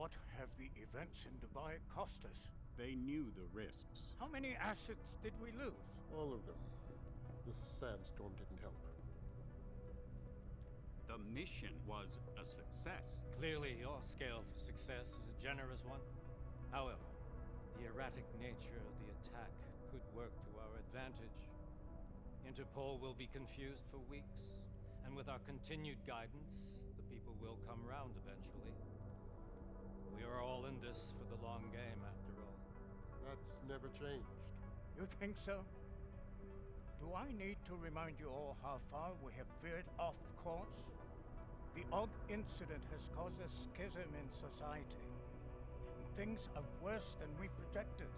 What have the events in Dubai cost us? They knew the risks. How many assets did we lose? All of them. This sandstorm didn't help. The mission was a success. Clearly, your scale for success is a generous one. However, the erratic nature of the attack could work to our advantage. Interpol will be confused for weeks, and with our continued guidance, the people will come round eventually. We are all in this for the long game, after all. That's never changed. You think so? Do I need to remind you all how far we have veered off course? The odd incident has caused a schism in society. Things are worse than we projected,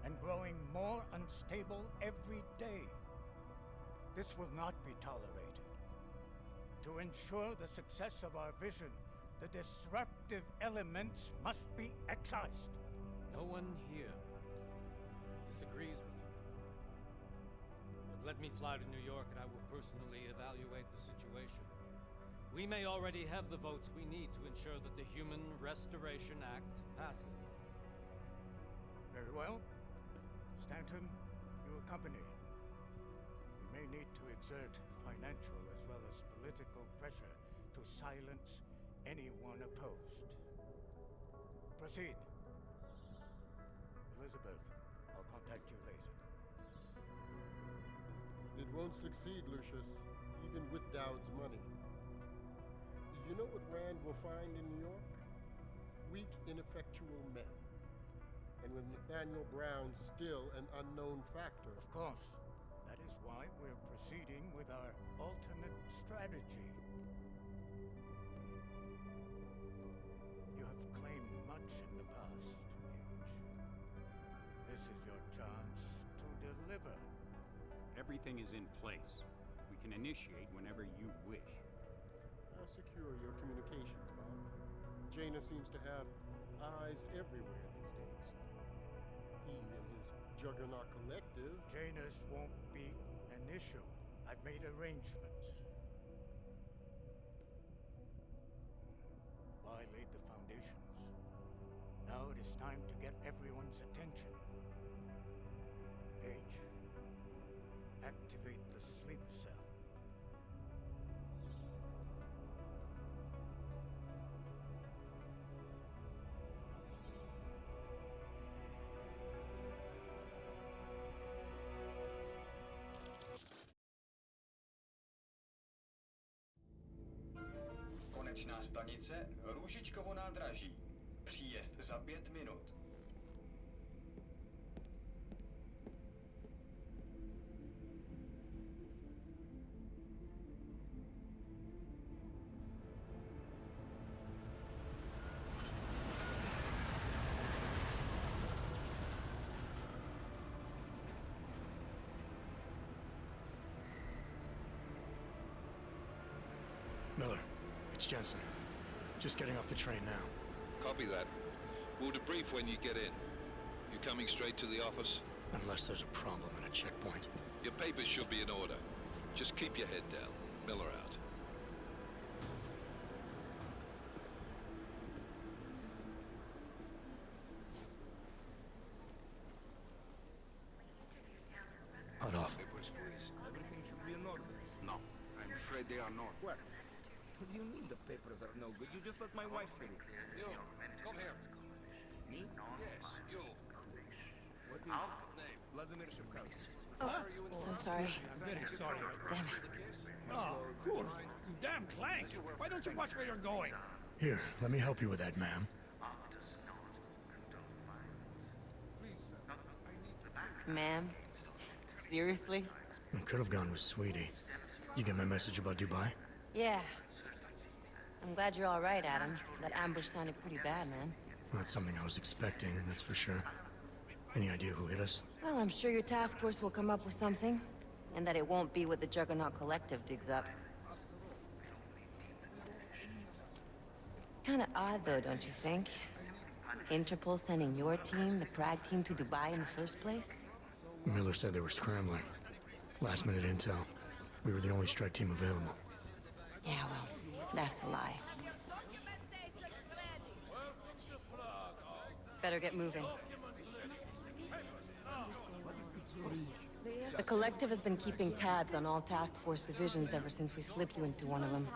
and growing more unstable every day. This will not be tolerated. To ensure the success of our vision, the disruptive elements must be excised. No one here disagrees with you. But let me fly to New York and I will personally evaluate the situation. We may already have the votes we need to ensure that the Human Restoration Act passes. Very well. Stanton, you accompany. We may need to exert financial as well as political pressure to silence anyone opposed. Proceed. Elizabeth, I'll contact you later. It won't succeed, Lucius, even with Dowd's money. You know what Rand will find in New York? Weak, ineffectual men. And with Nathaniel Brown still an unknown factor. Of course. That is why we're proceeding with our alternate strategy. You have claimed much in the past, Paige. This is your chance to deliver. Everything is in place. We can initiate whenever you wish. I'll secure your communications, Bob. Jaina seems to have eyes everywhere these days. He and his Juggernaut Collective... Janus won't be an issue. I've made arrangements. I laid the foundations. Now it is time to get everyone's attention. Paige, activate the sleep cell. Konečná stanice Růžičkovo nádraží. Příjezd za 5 minut. Miller, it's Jensen. Just getting off the train now. Copy that. We'll debrief when you get in. You coming straight to the office? Unless there's a problem at a checkpoint. Your papers should be in order. Just keep your head down. Miller out. Hot off. Papers, please. Everything should be in order. No, I'm afraid they are not. What? What do you mean the papers are no good? You just let my wife through. You, come here. Me? Yes, you. What is it? Name? Vladimir Shevkovsky. Oh, so sorry. I'm very sorry. Damn it. Oh, cool. You damn clank. Why don't you watch where you're going? Here, let me help you with that, ma'am. Please, sir. I need... Ma'am? Seriously? I could have gone with Sweetie. You get my message about Dubai? Yeah. I'm glad you're all right, Adam. That ambush sounded pretty bad, man. Not something I was expecting, that's for sure. Any idea who hit us? Well, I'm sure your task force will come up with something. And that it won't be what the Juggernaut Collective digs up. Kinda odd, though, don't you think? Interpol sending your team, the Prague team, to Dubai in the first place? Miller said they were scrambling. Last minute intel. We were the only strike team available. Yeah, well, that's a lie. Better get moving. The Collective has been keeping tabs on all task force divisions ever since we slipped you into one of them.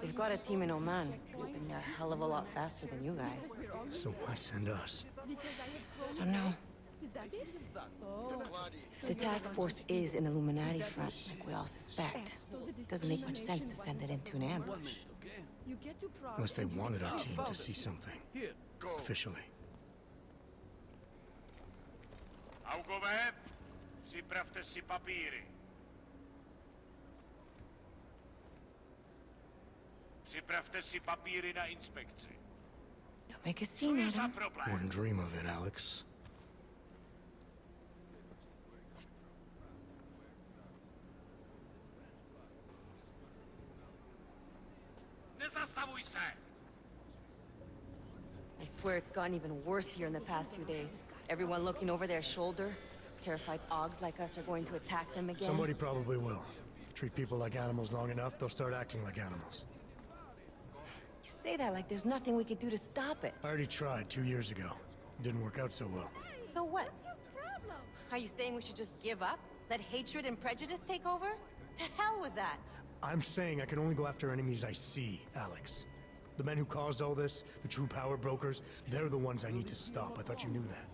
They've got a team in Oman. Could have been there a hell of a lot faster than you guys. So why send us? I don't know. If the task force is an Illuminati front, like we all suspect, it doesn't make much sense to send it into an ambush. Unless they wanted our team to see something. Officially. Augové, připravte si papíry. Připravte si papíry na inspekci. Don't make a scene, Adam. Wouldn't dream of it, Alex. Nezastavuj se! I swear it's gotten even worse here in the past few days. Everyone looking over their shoulder. Terrified Augs like us are going to attack them again. Somebody probably will. Treat people like animals long enough, they'll start acting like animals. You say that like there's nothing we could do to stop it. I already tried 2 years ago. Didn't work out so well. So what? Are you saying we should just give up? Let hatred and prejudice take over? To hell with that! I'm saying I can only go after enemies I see, Alex. The men who caused all this, the true power brokers, they're the ones I need to stop. I thought you knew that.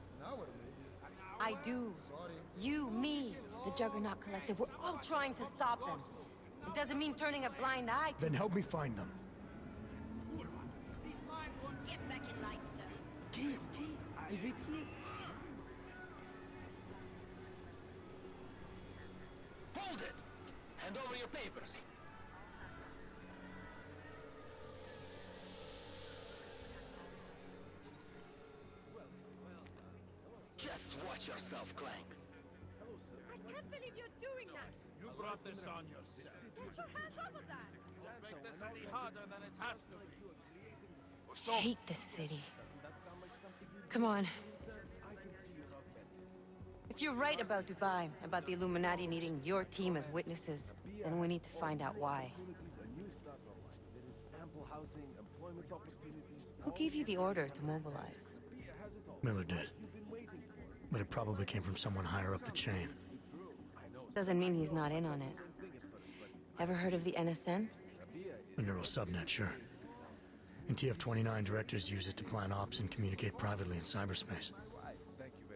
I do. You, me, the Juggernaut Collective, we're all trying to stop them. It doesn't mean turning a blind eye to... Then help me find them. Get back in line, sir. Qui? Avec qui? Hold it! Hand over your papers. Just watch yourself, Clank. I can't believe you're doing that. You brought this on yourself. Get your hands off of that. Make this any harder than it has to be. I hate this city. Come on. If you're right about Dubai, about the Illuminati needing your team as witnesses, then we need to find out why. Who gave you the order to mobilize? Miller did. But it probably came from someone higher up the chain. Doesn't mean he's not in on it. Ever heard of the NSN? A neural subnet, sure. In TF29, directors use it to plan ops and communicate privately in cyberspace.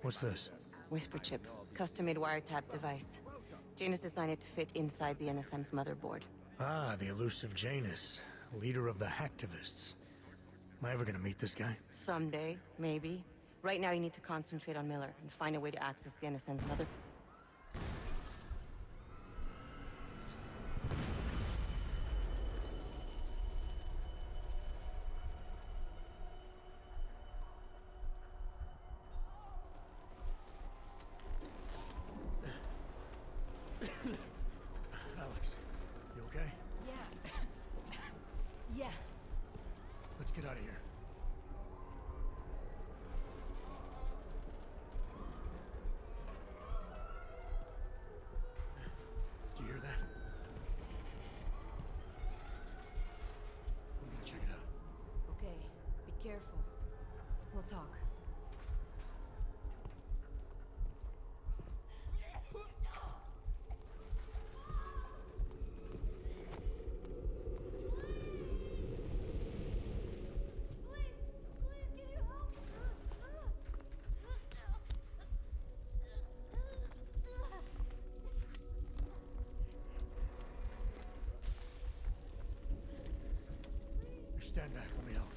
What's this? Whisper chip. Custom-made wiretap device. Janus designed it to fit inside the NSN's motherboard. Ah, the elusive Janus. Leader of the hacktivists. Am I ever gonna meet this guy? Someday, maybe. Right now you need to concentrate on Miller and find a way to access the NSN's mother... Alex, you okay? Yeah. Let's get out of here. Do you hear that? I'm gonna check it out. Okay, be careful. We'll talk. Stand back, let me help.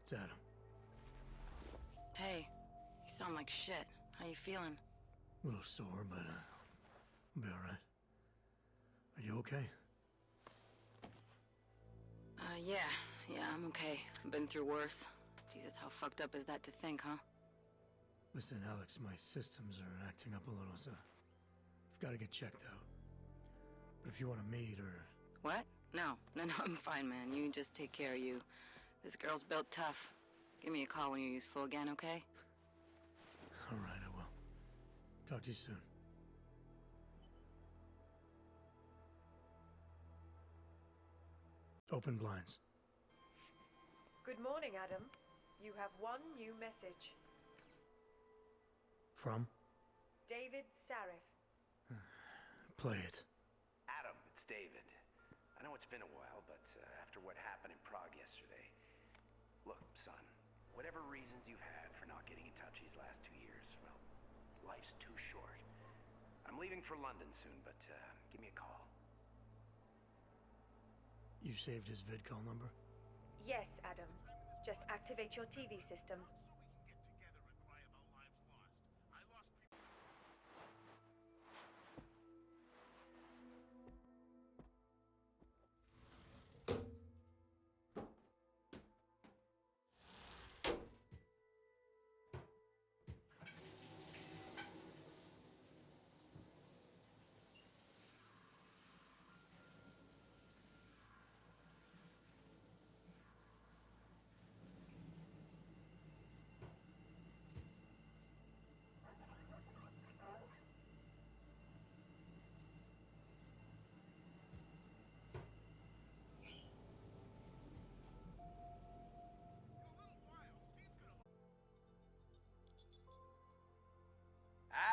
It's Adam. Hey, you sound like shit. How you feeling? A little sore, but I'll be alright. Are you okay? Yeah, I'm okay. I've been through worse. Jesus, how fucked up is that to think, huh? Listen, Alex, my systems are acting up a little, so I've got to get checked out. But if you want to meet or... What? No, I'm fine, man. You just take care of you. This girl's built tough. Give me a call when you're useful again, okay? Alright, I will. Talk to you soon. Open blinds. Good morning, Adam. You have one new message. From? David Sarif. Play it. Adam, it's David. I know it's been a while, but after what happened in Prague yesterday... Look, son, whatever reasons you've had for not getting in touch these last 2 years, well, life's too short. I'm leaving for London soon, but give me a call. You saved his vidcall number? Yes, Adam. Just activate your TV system.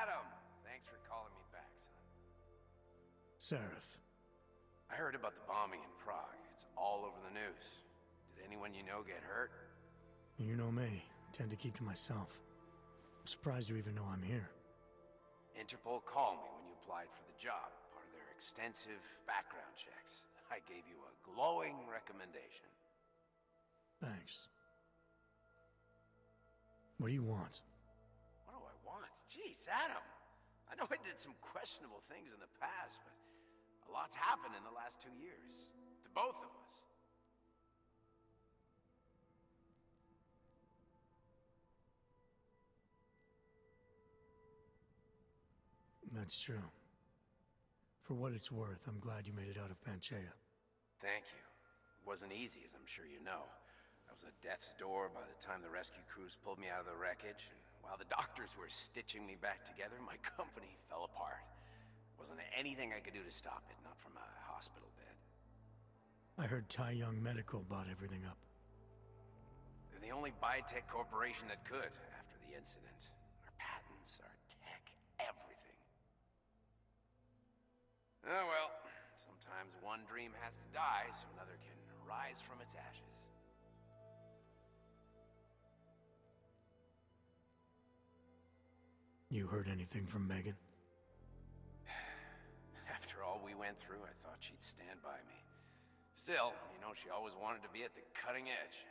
Adam! Thanks for calling me back, son. Sarif. I heard about the bombing in Prague. It's all over the news. Did anyone you know get hurt? You know me. Tend to keep to myself. I'm surprised you even know I'm here. Interpol called me when you applied for the job, part of their extensive background checks. I gave you a glowing recommendation. Thanks. What do you want? What do I want? Jeez, Adam. I know I did some questionable things in the past, but a lot's happened in the last 2 years. To both of us. That's true. For what it's worth, I'm glad you made it out of Panchaea. Thank you. It wasn't easy, as I'm sure you know. I was at death's door by the time the rescue crews pulled me out of the wreckage, and while the doctors were stitching me back together, my company fell apart. Wasn't anything I could do to stop it, not from a hospital bed. I heard Tai Young Medical bought everything up. They're the only biotech corporation that could, after the incident. Our patents, our tech, everything. Oh well, sometimes one dream has to die so another can rise from its ashes. You heard anything from Megan? After all we went through, I thought she'd stand by me. Still, you know, she always wanted to be at the cutting edge.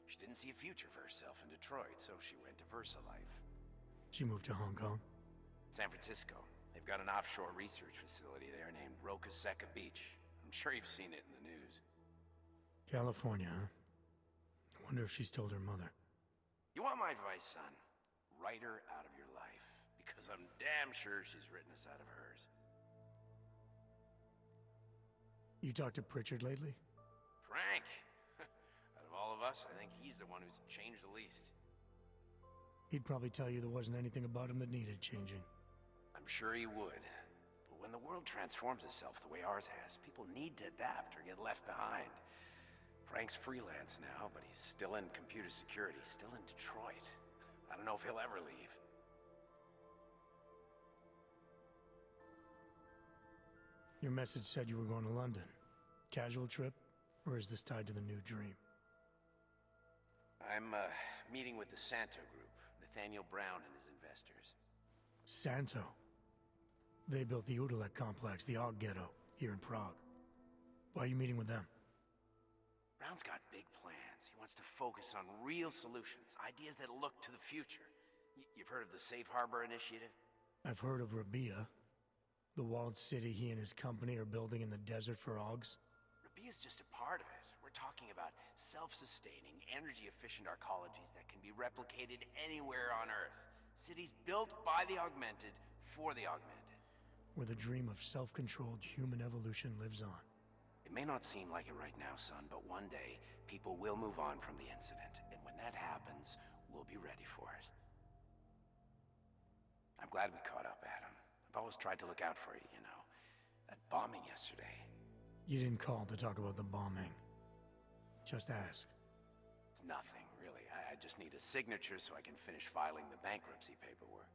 She didn't see a future for herself in Detroit, so she went to VersaLife. She moved to Hong Kong? San Francisco. They've got an offshore research facility there named Rokaseca Beach. I'm sure you've seen it in the news. California, huh? I wonder if she's told her mother. You want my advice, son? Write her out of your life. Because I'm damn sure she's written us out of hers. You talked to Pritchard lately? Frank! Out of all of us, I think he's the one who's changed the least. He'd probably tell you there wasn't anything about him that needed changing. I'm sure he would. But when the world transforms itself the way ours has, people need to adapt or get left behind. Frank's freelance now, but he's still in computer security, still in Detroit. I don't know if he'll ever leave. Your message said you were going to London. Casual trip? Or is this tied to the new dream? I'm, meeting with the Santo Group, Nathaniel Brown and his investors. Santo? They built the Udalek complex, the Og Ghetto, here in Prague. Why are you meeting with them? Brown Son's got big plans. He wants to focus on real solutions, ideas that look to the future. You've heard of the Safe Harbor Initiative? I've heard of Rabia, the walled city he and his company are building in the desert for Augs. Rabia's just a part of it. We're talking about self-sustaining, energy-efficient arcologies that can be replicated anywhere on Earth. Cities built by the augmented, for the augmented. Where the dream of self-controlled human evolution lives on. It may not seem like it right now, son, but one day, people will move on from the incident. And when that happens, we'll be ready for it. I'm glad we caught up, Adam. I've always tried to look out for you, you know. That bombing yesterday. You didn't call to talk about the bombing. Just ask. It's nothing, really. I just need a signature so I can finish filing the bankruptcy paperwork.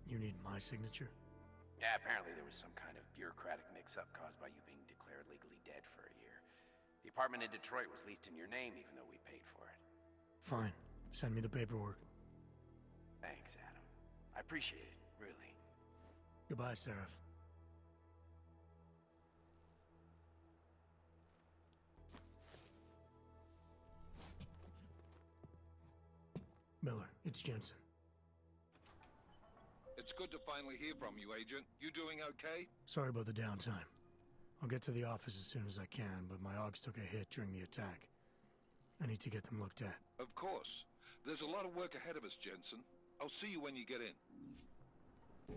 You need my signature? Yeah, apparently there was some kind of bureaucratic mix-up caused by you being declared legally dead for a year. The apartment in Detroit was leased in your name even though we paid for it. Fine. Send me the paperwork. Thanks, Adam. I appreciate it, really. Goodbye, Seraph. Miller, it's Jensen. It's good to finally hear from you, Agent. You doing okay? Sorry about the downtime. I'll get to the office as soon as I can, but my Augs took a hit during the attack. I need to get them looked at. Of course. There's a lot of work ahead of us, Jensen. I'll see you when you get in.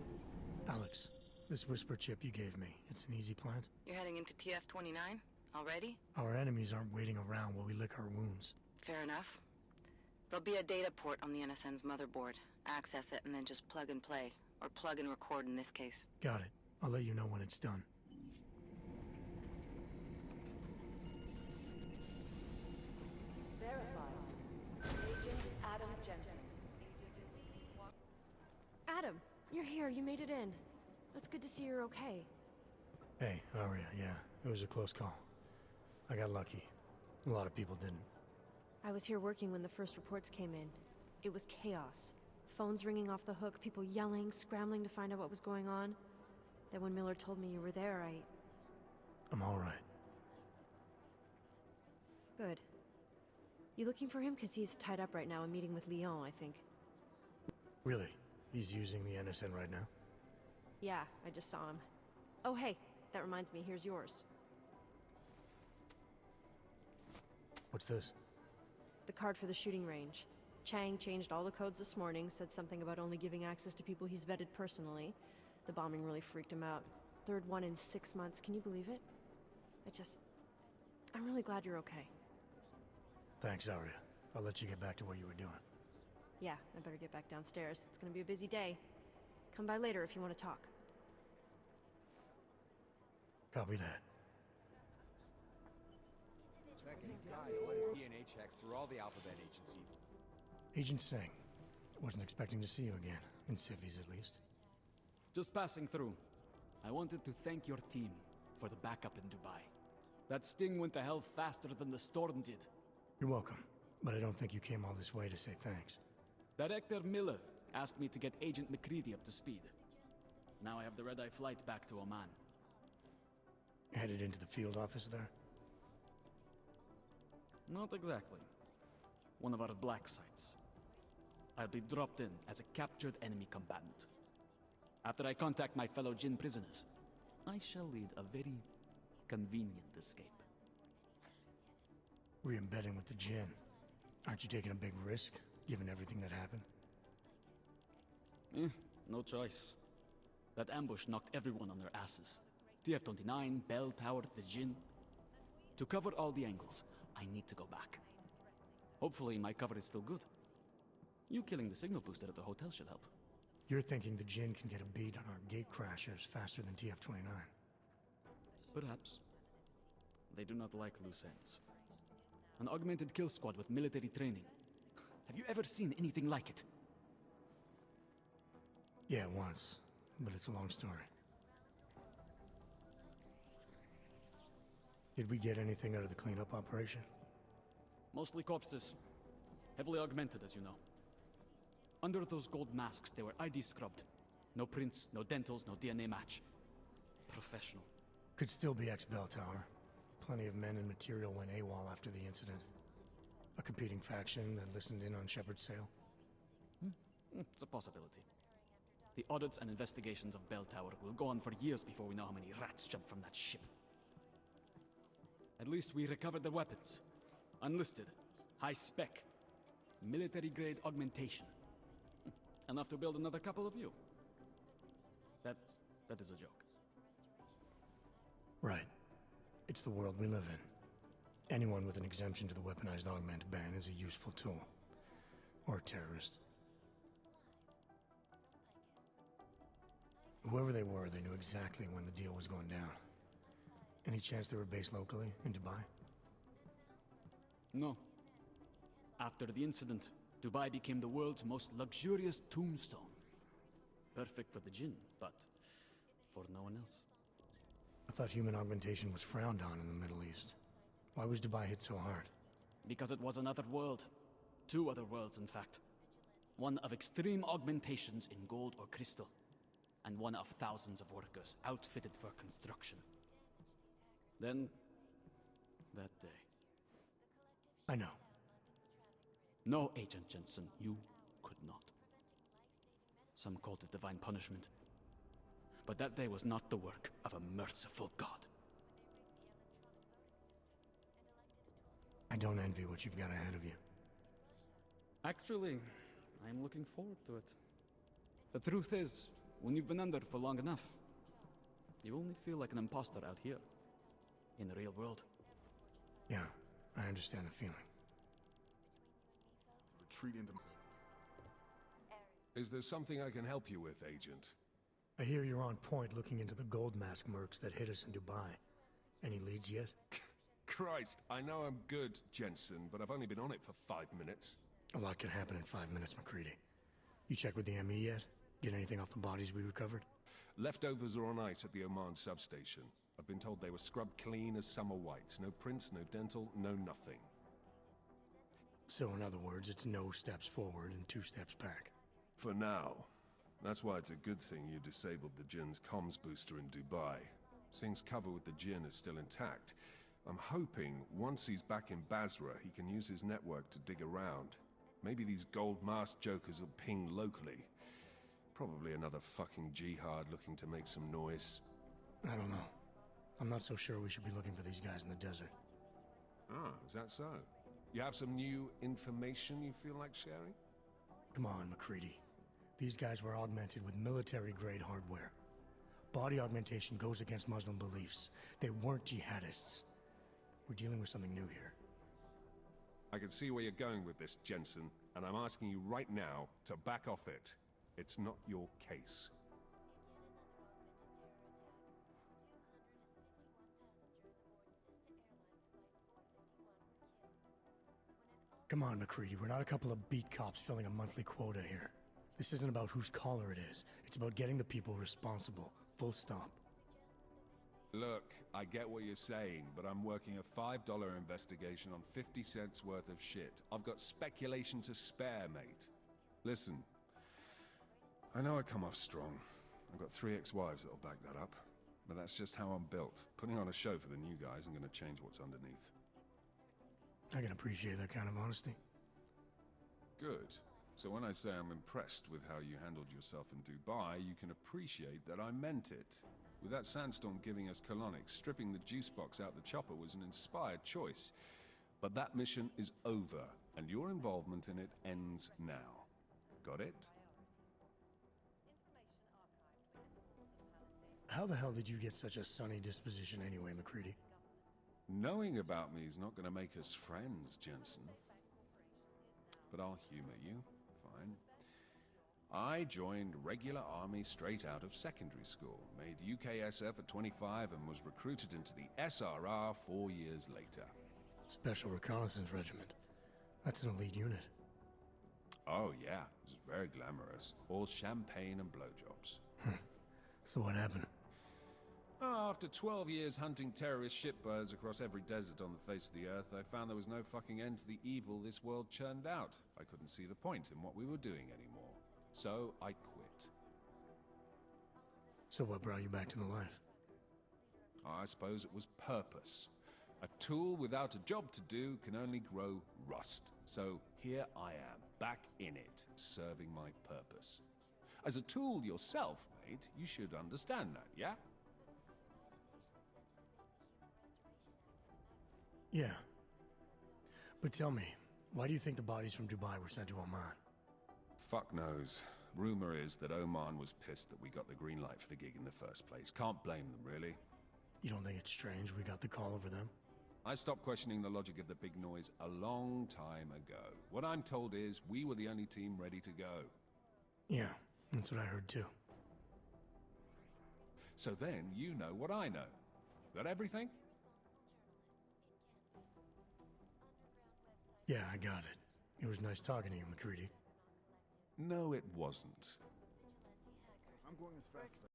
Alex, this whisper chip you gave me, it's an easy plant? You're heading into TF29? Already? Our enemies aren't waiting around while we lick our wounds. Fair enough. There'll be a data port on the NSN's motherboard. Access it and then just plug and play. Or plug and record in this case. Got it. I'll let you know when it's done. Verified. Agent Adam Jensen. Adam, you're here. You made it in. It's good to see you're okay. Hey, Aria, yeah. It was a close call. I got lucky. A lot of people didn't. I was here working when the first reports came in. It was chaos. Phones ringing off the hook, people yelling, scrambling to find out what was going on. Then when Miller told me you were there, I'm all right. Good. You looking for him? Because he's tied up right now, a meeting with Lyon, I think. Really? He's using the NSN right now? Yeah, I just saw him. Oh hey, that reminds me, here's yours. What's this? The card for the shooting range. Chang changed all the codes this morning, said something about only giving access to people he's vetted personally. The bombing really freaked him out. Third one in 6 months, can you believe it? I'm really glad you're okay. Thanks, Aria. I'll let you get back to what you were doing. Yeah, I better get back downstairs. It's gonna be a busy day. Come by later if you want to talk. Copy that. DNA checks through all the alphabet agencies. Agent Singh. Wasn't expecting to see you again. In civvies, at least. Just passing through. I wanted to thank your team for the backup in Dubai. That sting went to hell faster than the storm did. You're welcome. But I don't think you came all this way to say thanks. Director Miller asked me to get Agent McCready up to speed. Now I have the red-eye flight back to Oman. Headed into the field office there? Not exactly. One of our black sites. I'll be dropped in as a captured enemy combatant. After I contact my fellow Jinn prisoners, I shall lead a very convenient escape. Re-embedding with the Jinn. Aren't you taking a big risk, given everything that happened? No choice. That ambush knocked everyone on their asses. TF29, Bell Tower, the Jinn. To cover all the angles, I need to go back. Hopefully my cover is still good. You killing the signal booster at the hotel should help. You're thinking the Jinn can get a beat on our gate crashers faster than TF29. Perhaps. They do not like loose ends. An augmented kill squad with military training. Have you ever seen anything like it? Yeah, once. But it's a long story. Did we get anything out of the cleanup operation? Mostly corpses. Heavily augmented, as you know. Under those gold masks, they were ID scrubbed. No prints, no dentals, no DNA match. Professional. Could still be ex-Bell Tower. plenty of men and material went AWOL after the incident. A competing faction that listened in on Shepard's sale. It's a possibility. The audits and investigations of Bell Tower will go on for years before we know how many rats jumped from that ship. At least we recovered the weapons. Unlisted, high spec, military-grade augmentation. Enough to build another couple of you. That is a joke. Right. It's the world we live in. Anyone with an exemption to the weaponized augment ban is a useful tool. Or a terrorist. Whoever they were, they knew exactly when the deal was going down. Any chance they were based locally, in Dubai? No. After the incident, Dubai became the world's most luxurious tombstone. Perfect for the Jinn, but for no one else. I thought human augmentation was frowned on in the Middle East. Why was Dubai hit so hard? Because it was another world. Two other worlds, in fact. One of extreme augmentations in gold or crystal, and one of thousands of workers outfitted for construction. Then, that day. I know. No, Agent Jensen, you could not. Some called it divine punishment. But that day was not the work of a merciful God. I don't envy what you've got ahead of you. Actually, I'm looking forward to it. The truth is, when you've been under for long enough, you only feel like an imposter out here, in the real world. Yeah, I understand the feeling. Retreat into... Is there something I can help you with, Agent? I hear you're on point looking into the gold mask mercs that hit us in Dubai. Any leads yet? Christ, I know I'm good, Jensen, but I've only been on it for 5 minutes. A lot can happen in 5 minutes, McCready. You checked with the ME yet? Get anything off the bodies we recovered? Leftovers are on ice at the Oman substation. I've been told they were scrubbed clean as summer whites. No prints, no dental, no nothing. So in other words, it's no steps forward and 2 steps back. For now. That's why it's a good thing you disabled the Jinn's comms booster in Dubai. Singh's cover with the Jinn is still intact. I'm hoping once he's back in Basra, he can use his network to dig around. Maybe these gold mask jokers will ping locally. Probably another fucking jihad looking to make some noise. I don't know. I'm not so sure we should be looking for these guys in the desert. Ah, is that so? You have some new information you feel like sharing? Come on, McCready. These guys were augmented with military-grade hardware. Body augmentation goes against Muslim beliefs. They weren't jihadists. We're dealing with something new here. I can see where you're going with this, Jensen, and I'm asking you right now to back off it. It's not your case. Come on, McCready. We're not a couple of beat cops filling a monthly quota here. This isn't about whose collar it is. It's about getting the people responsible. Full stop. Look, I get what you're saying, but I'm working a $5 investigation on 50 cents worth of shit. I've got speculation to spare, mate. Listen, I know I come off strong. I've got 3 ex-wives that'll back that up. But that's just how I'm built. Putting on a show for the new guys isn't gonna change what's underneath. I can appreciate that kind of honesty. Good. So when I say I'm impressed with how you handled yourself in Dubai, you can appreciate that I meant it. With that sandstorm giving us colonics, stripping the juice box out the chopper was an inspired choice. But that mission is over, and your involvement in it ends now. Got it? How the hell did you get such a sunny disposition anyway, McCready? Knowing about me is not going to make us friends, Jensen. But I'll humor you. Fine. I joined regular army straight out of secondary school, made UKSF at 25 and was recruited into the SRR 4 years later. Special Reconnaissance Regiment. That's an elite unit. Oh yeah, it was very glamorous. All champagne and blowjobs. So what happened? After 12 years hunting terrorist shitbirds across every desert on the face of the earth, I found there was no fucking end to the evil this world churned out. I couldn't see the point in what we were doing anymore. So I quit. So what brought you back to the life? I suppose it was purpose. A tool without a job to do can only grow rust. So here I am, back in it, serving my purpose. As a tool yourself, mate, you should understand that, yeah? Yeah. But tell me, why do you think the bodies from Dubai were sent to Oman? Fuck knows. Rumor is that Oman was pissed that we got the green light for the gig in the first place. Can't blame them, really. You don't think it's strange we got the call over them? I stopped questioning the logic of the big noise a long time ago. What I'm told is we were the only team ready to go. Yeah, that's what I heard too. So then you know what I know. Got everything? Yeah, I got it. It was nice talking to you, McCready. No, it wasn't. I'm going as fast as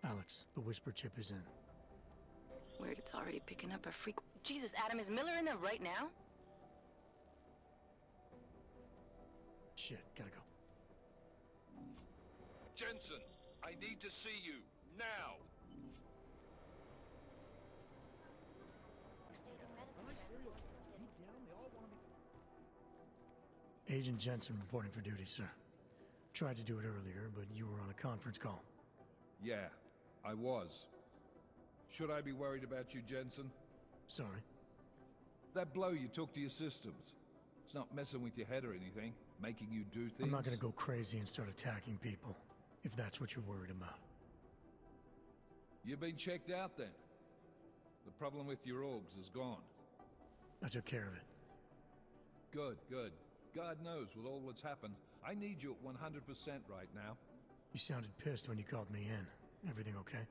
Alex, the whisper chip is in. Weird, it's already picking up a freak. Jesus, Adam, is Miller in there right now? Shit, gotta go. Jensen, I need to see you, now! Agent Jensen reporting for duty, sir. Tried to do it earlier, but you were on a conference call. Yeah, I was. Should I be worried about you, Jensen? Sorry. That blow you took to your systems. It's not messing with your head or anything, making you do things. I'm not gonna go crazy and start attacking people, if that's what you're worried about. You've been checked out then? The problem with your orgs is gone. I took care of it. Good, good. God knows with all that's happened, I need you at 100% right now. You sounded pissed when you called me in. Everything okay?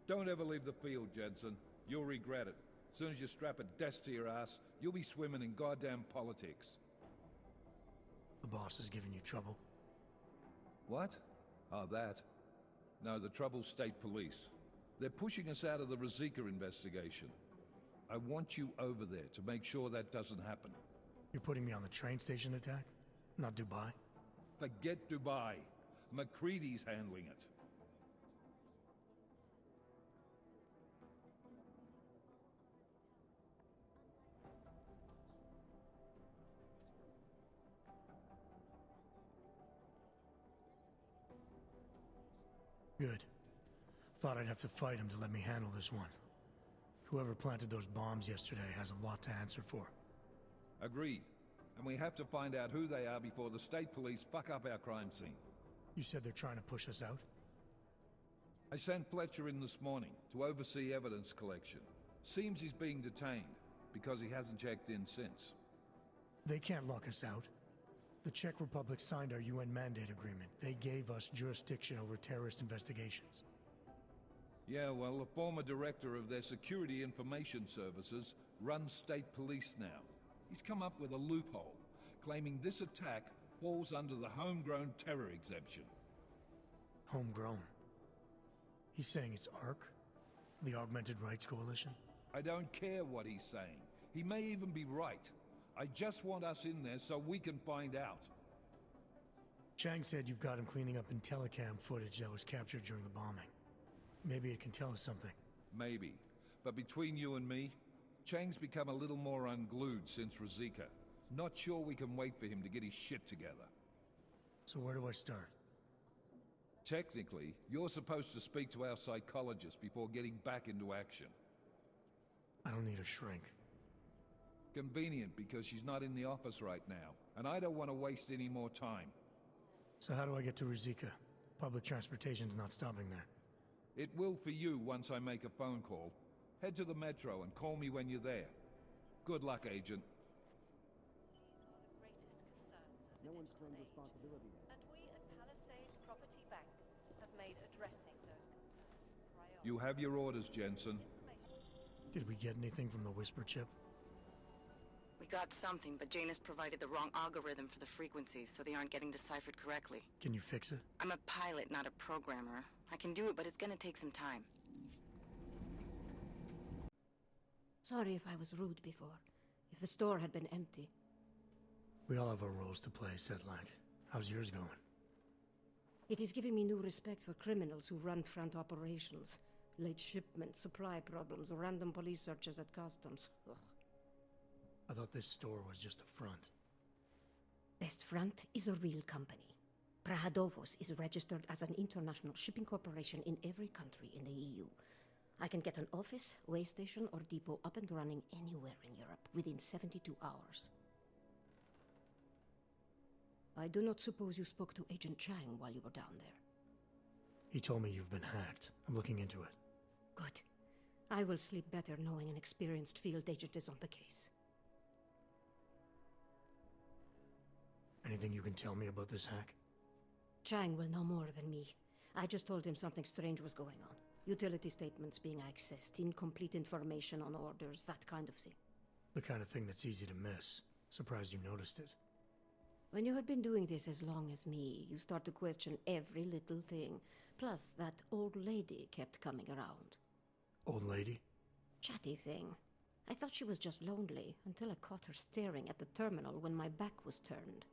Don't ever leave the field, Jensen. You'll regret it. As soon as you strap a desk to your ass, you'll be swimming in goddamn politics. The boss is giving you trouble? What? Oh, that. No, the trouble's state police. They're pushing us out of the Ruzicka investigation. I want you over there to make sure that doesn't happen. You're putting me on the train station attack? Not Dubai? Forget Dubai. McCready's handling it. Good. Thought I'd have to fight him to let me handle this one. Whoever planted those bombs yesterday has a lot to answer for. Agreed. And we have to find out who they are before the state police fuck up our crime scene. You said they're trying to push us out? I sent Fletcher in this morning to oversee evidence collection. Seems he's being detained, because he hasn't checked in since. They can't lock us out. The Czech Republic signed our UN mandate agreement. They gave us jurisdiction over terrorist investigations. Yeah, well, the former director of their security information services runs state police now. He's come up with a loophole, claiming this attack falls under the homegrown terror exemption. Homegrown? He's saying it's ARC? The Augmented Rights Coalition? I don't care what he's saying. He may even be right. I just want us in there so we can find out. Chang said you've got him cleaning up Intellicam footage that was captured during the bombing. Maybe it can tell us something. Maybe. But between you and me, Chang's become a little more unglued since Ruzicka. Not sure we can wait for him to get his shit together. So where do I start? Technically, you're supposed to speak to our psychologist before getting back into action. I don't need a shrink. Convenient, because she's not in the office right now, and I don't want to waste any more time. So how do I get to Ruzicka? Public transportation's not stopping there. It will for you once I make a phone call. Head to the metro and call me when you're there. Good luck, Agent. No one's claimed responsibility yet. And we at Palisade Property Bank have made addressing those concerns a priority. You have your orders, Jensen. Did we get anything from the whisper chip? We got something, but Jane has provided the wrong algorithm for the frequencies, so they aren't getting deciphered correctly. Can you fix it? I'm a pilot, not a programmer. I can do it, but it's gonna take some time. Sorry if I was rude before. If the store had been empty. We all have our roles to play, Sedlak. How's yours going? It is giving me new respect for criminals who run front operations. Late shipments, supply problems, random police searches at customs. Ugh. I thought this store was just a front. Best Front is a real company. Prahadovos is registered as an international shipping corporation in every country in the EU. I can get an office, way station, or depot up and running anywhere in Europe within 72 hours. I do not suppose you spoke to Agent Chang while you were down there. He told me you've been hacked. I'm looking into it. Good. I will sleep better knowing an experienced field agent is on the case. Anything you can tell me about this hack? Chang will know more than me. I just told him something strange was going on. Utility statements being accessed, incomplete information on orders, that kind of thing. The kind of thing that's easy to miss. Surprised you noticed it. When you have been doing this as long as me, you start to question every little thing. Plus, that old lady kept coming around. Old lady? Chatty thing. I thought she was just lonely, until I caught her staring at the terminal when my back was turned.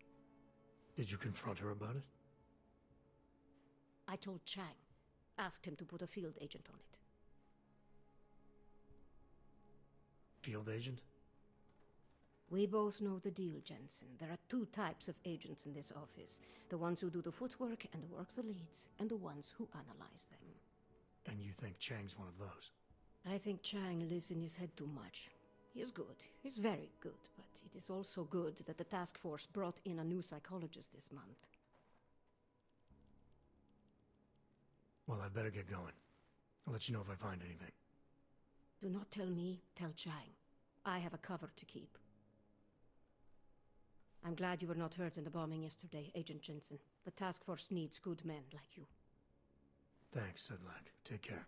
Did you confront her about it? I told Chang. Asked him to put a field agent on it. Field agent? We both know the deal, Jensen. There are two types of agents in this office. The ones who do the footwork and work the leads, and the ones who analyze them. And you think Chang's one of those? I think Chang lives in his head too much. He is good. He's very good. But it is also good that the task force brought in a new psychologist this month. Well, I'd better get going. I'll let you know if I find anything. Do not tell me, tell Chang. I have a cover to keep. I'm glad you were not hurt in the bombing yesterday, Agent Jensen. The task force needs good men like you. Thanks, Sedlak. Take care.